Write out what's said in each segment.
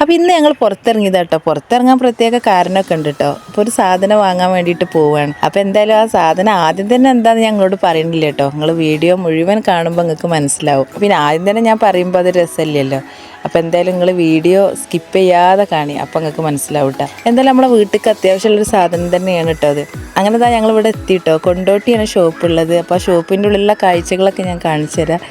അപ്പോൾ ഇന്ന് ഞങ്ങൾ പുറത്തിറങ്ങിയതാണ് കേട്ടോ. പുറത്തിറങ്ങാൻ പ്രത്യേക കാരണമൊക്കെ ഉണ്ട് കേട്ടോ. അപ്പോൾ ഒരു സാധനം വാങ്ങാൻ വേണ്ടിയിട്ട് പോവുകയാണ്. അപ്പോൾ എന്തായാലും ആ സാധനം ആദ്യം തന്നെ എന്താണെന്ന് ഞങ്ങളോട് പറയുന്നില്ല കേട്ടോ. നിങ്ങൾ വീഡിയോ മുഴുവൻ കാണുമ്പോൾ നിങ്ങൾക്ക് മനസ്സിലാവും. പിന്നെ ആദ്യം തന്നെ ഞാൻ പറയുമ്പോൾ അത് രസമില്ലല്ലോ. അപ്പോൾ എന്തായാലും നിങ്ങൾ വീഡിയോ സ്കിപ്പ് ചെയ്യാതെ കാണി, അപ്പോൾ നിങ്ങൾക്ക് മനസ്സിലാവും കേട്ടോ. എന്തായാലും നമ്മളെ വീട്ടിലേക്ക് അത്യാവശ്യമുള്ളൊരു സാധനം തന്നെയാണ് കേട്ടോ അത്. അങ്ങനെ തന്നെ ഞങ്ങളിവിടെ എത്തിയിട്ടോ. കൊണ്ടോട്ടിയാണ് ഷോപ്പുള്ളത്. അപ്പോൾ ആ ഷോപ്പിൻ്റെ ഉള്ളിലുള്ള കാഴ്ചകളൊക്കെ ഞാൻ കാണിച്ചു തരാം.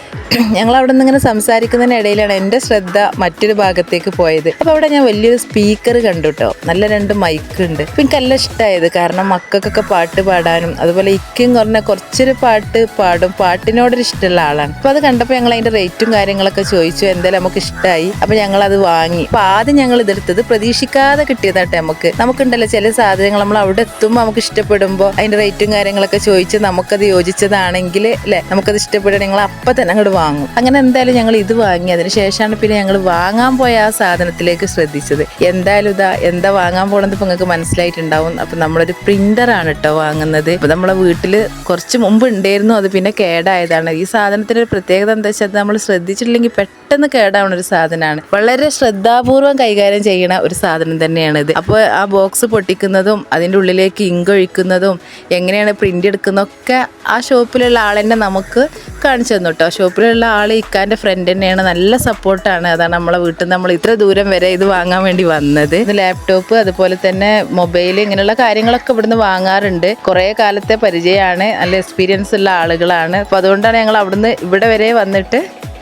ഞങ്ങൾ അവിടെ നിന്ന് ഇങ്ങനെ സംസാരിക്കുന്നതിനിടയിലാണ് എൻ്റെ ശ്രദ്ധ മറ്റൊരു ഭാഗത്തേക്ക് പോയത്. അപ്പോൾ അവിടെ ഞാൻ വലിയൊരു സ്പീക്കർ കണ്ടു കേട്ടോ. നല്ല 2 മൈക്ക് ഉണ്ട്. അപ്പോൾ എനിക്ക് നല്ല ഇഷ്ടമായത് കാരണം മക്കൾക്കൊക്കെ പാട്ട് പാടാനും അതുപോലെ ഇക്കും കുറച്ചൊരു പാട്ട് പാടും, പാട്ടിനോടൊരു ഇഷ്ടമുള്ള ആളാണ്. അപ്പോൾ അത് കണ്ടപ്പോൾ ഞങ്ങൾ അതിൻ്റെ റേറ്റും കാര്യങ്ങളൊക്കെ ചോദിച്ചു. എന്തായാലും നമുക്ക് ഇഷ്ടമായി. അപ്പോൾ ഞങ്ങളത് വാങ്ങി. അപ്പോൾ ആദ്യം ഞങ്ങൾ ഇതെടുത്തത് പ്രതീക്ഷിക്കാതെ കിട്ടിയതാട്ടെ. നമുക്കുണ്ടല്ലോ ചില സാധനങ്ങൾ നമ്മൾ അവിടെ എത്തുമ്പോൾ നമുക്ക് ഇഷ്ടപ്പെടുമ്പോൾ അതിൻ്റെ റേറ്റും കാര്യങ്ങളൊക്കെ ചോദിച്ച് നമുക്കത് യോജിച്ചതാണെങ്കിൽ അല്ലേ, നമുക്കത് ഇഷ്ടപ്പെടുക ഞങ്ങൾ അപ്പം തന്നെ അങ്ങോട്ട് വാങ്ങും. അങ്ങനെ എന്തായാലും ഞങ്ങൾ ഇത് വാങ്ങി. അതിന് ശേഷമാണ് പിന്നെ ഞങ്ങൾ വാങ്ങാൻ പോയ ആ സാധനത്തിലേക്ക് ശ്രദ്ധിച്ചത്. എന്തായാലും എന്താ വാങ്ങാൻ പോകണത് ഇപ്പം നിങ്ങൾക്ക് മനസ്സിലായിട്ടുണ്ടാവും. അപ്പം നമ്മളൊരു പ്രിൻ്ററാണ് കേട്ടോ വാങ്ങുന്നത്. അപ്പോൾ നമ്മളെ വീട്ടിൽ കുറച്ച് മുമ്പ് ഉണ്ടായിരുന്നു, അത് പിന്നെ കേടായതാണ്. ഈ സാധനത്തിൻ്റെ ഒരു പ്രത്യേകത എന്താ വെച്ചാൽ നമ്മൾ ശ്രദ്ധിച്ചിട്ടില്ലെങ്കിൽ പെട്ടെന്ന് കേടാവുന്ന ഒരു സാധനമാണ്. വളരെ ശ്രദ്ധാപൂർവം കൈകാര്യം ചെയ്യുന്ന ഒരു സാധനം തന്നെയാണിത്. അപ്പോൾ ആ ബോക്സ് പൊട്ടിക്കുന്നതും അതിൻ്റെ ഉള്ളിലേക്ക് ഇങ്ക് ഒഴിക്കുന്നതും എങ്ങനെയാണ് പ്രിൻ്റ് എടുക്കുന്നതൊക്കെ ആ ഷോപ്പിലുള്ള ആൾ തന്നെ നമുക്ക് കാണിച്ചു തന്നു കേട്ടോ. ഷോപ്പിലുള്ള ആൾ ഇക്കാൻ്റെ ഫ്രണ്ട് തന്നെയാണ്, നല്ല സപ്പോർട്ടാണ്. അതാണ് നമ്മളെ വീട്ടിൽ നിന്ന് നമ്മൾ ഇത്ര ദൂരം വരെ ഇത് വാങ്ങാൻ വേണ്ടി വന്നത്. ഇത് ലാപ്ടോപ്പ് അതുപോലെ തന്നെ മൊബൈൽ ഇങ്ങനെയുള്ള കാര്യങ്ങളൊക്കെ ഇവിടുന്ന് വാങ്ങാറുണ്ട്. കുറേ കാലത്തെ പരിചയമാണ്, നല്ല എക്സ്പീരിയൻസ് ഉള്ള ആളുകളാണ്. അപ്പോൾ അതുകൊണ്ടാണ് ഞങ്ങൾ അവിടുന്ന് ഇവിടെ വരെ വന്നിട്ട്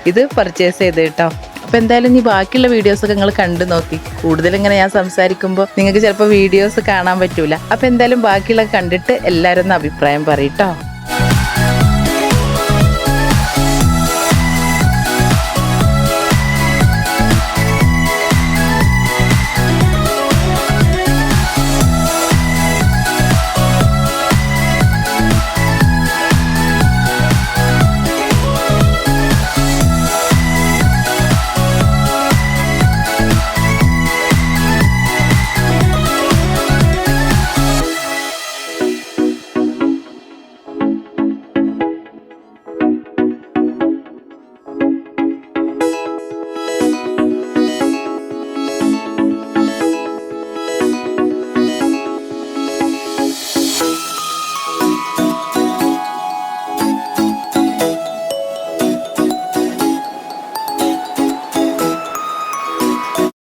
ഇത് പർച്ചേസ് ചെയ്ത് കേട്ടോ. അപ്പോൾ എന്തായാലും ഈ ബാക്കിയുള്ള വീഡിയോസൊക്കെ നിങ്ങൾ കണ്ടു നോക്കി. കൂടുതലിങ്ങനെ ഞാൻ സംസാരിക്കുമ്പോൾ നിങ്ങൾക്ക് ചിലപ്പോൾ വീഡിയോസ് കാണാൻ പറ്റൂല. അപ്പോൾ എന്തായാലും ബാക്കിയുള്ളത് കണ്ടിട്ട് എല്ലാവരും ഒന്ന് അഭിപ്രായം പറയും കേട്ടോ.